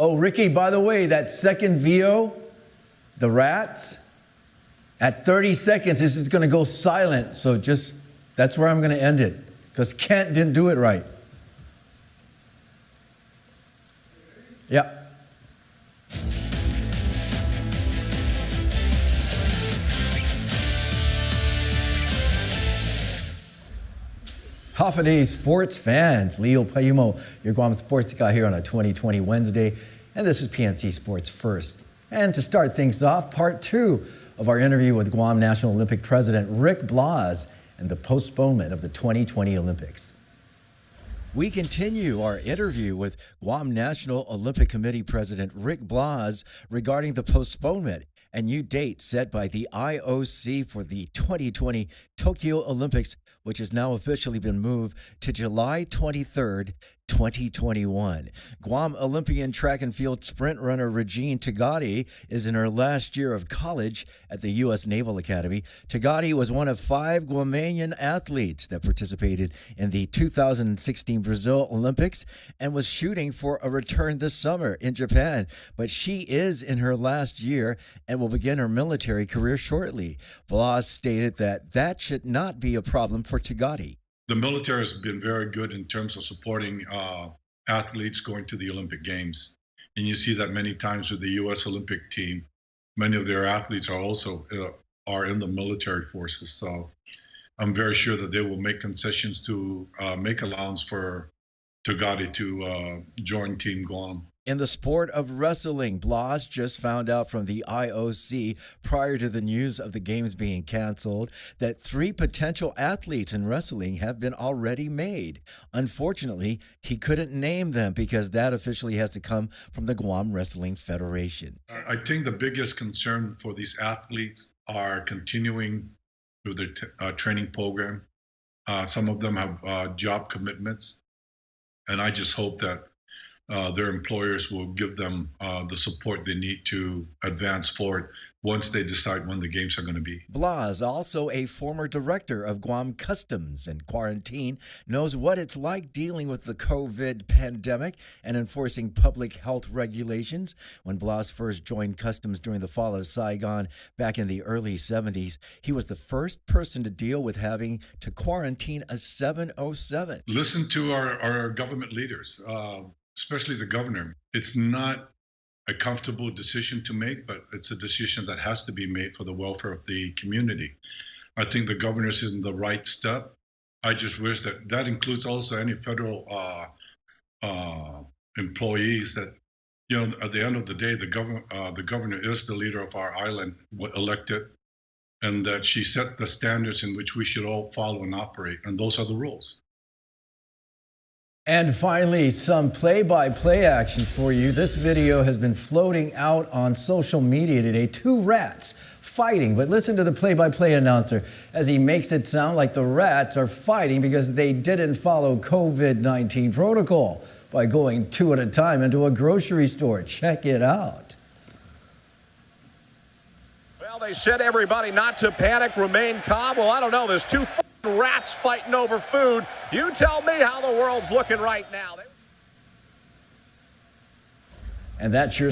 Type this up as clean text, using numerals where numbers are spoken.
Oh, Ricky, by the way, that second VO, the rats, at 30 seconds, this is going to go silent. So that's where I'm going to end it, because Kent didn't do it right. Yeah. Hoffaday sports fans, Leo Payumo, your Guam sports guy here on a 2020 Wednesday, and this is PNC Sports First. And to start things off, part 2 of our interview with Guam National Olympic President Blas and the postponement of the 2020 Olympics. We continue our interview with Guam National Olympic Committee President Blas regarding the postponement and new date set by the IOC for the 2020 Tokyo Olympics, which has now officially been moved to July 23rd, 2021. Guam Olympian track and field sprint runner Regine Tagati is in her last year of college at the U.S. Naval Academy. Tagati was one of 5 Guamanian athletes that participated in the 2016 Brazil Olympics and was shooting for a return this summer in Japan. But she is in her last year and will begin her military career shortly. Blas stated that should not be a problem for Tagati. The military has been very good in terms of supporting athletes going to the Olympic Games. And you see that many times with the U.S. Olympic team. Many of their athletes are also are in the military forces. So I'm very sure that they will make concessions to make allowance for Tagati to join Team Guam. In the sport of wrestling, Blas just found out from the IOC prior to the news of the games being canceled that 3 potential athletes in wrestling have been already made. Unfortunately, he couldn't name them because that officially has to come from the Guam Wrestling Federation. I think the biggest concern for these athletes are continuing through their training program. Some of them have job commitments, and I just hope that their employers will give them the support they need to advance forward once they decide when the games are going to be. Blas, also a former director of Guam Customs and Quarantine, knows what it's like dealing with the COVID pandemic and enforcing public health regulations. When Blas first joined Customs during the fall of Saigon back in the early 70s, he was the first person to deal with having to quarantine a 707. Listen to our government leaders. Especially the governor. It's not a comfortable decision to make, but it's a decision that has to be made for the welfare of the community. I think the governor's in the right step. I just wish that includes also any federal employees that, at the end of the day, the governor is the leader of our island, elected, and that she set the standards in which we should all follow and operate, and those are the rules. And finally, some play-by-play action for you. This video has been floating out on social media today. 2 rats fighting, but listen to the play-by-play announcer as he makes it sound like the rats are fighting because they didn't follow COVID-19 protocol by going 2 at a time into a grocery store. Check it out. Well, they said everybody not to panic, remain calm. Well, I don't know. There's 2 rats fighting over food. You tell me how the world's looking right now. And that sure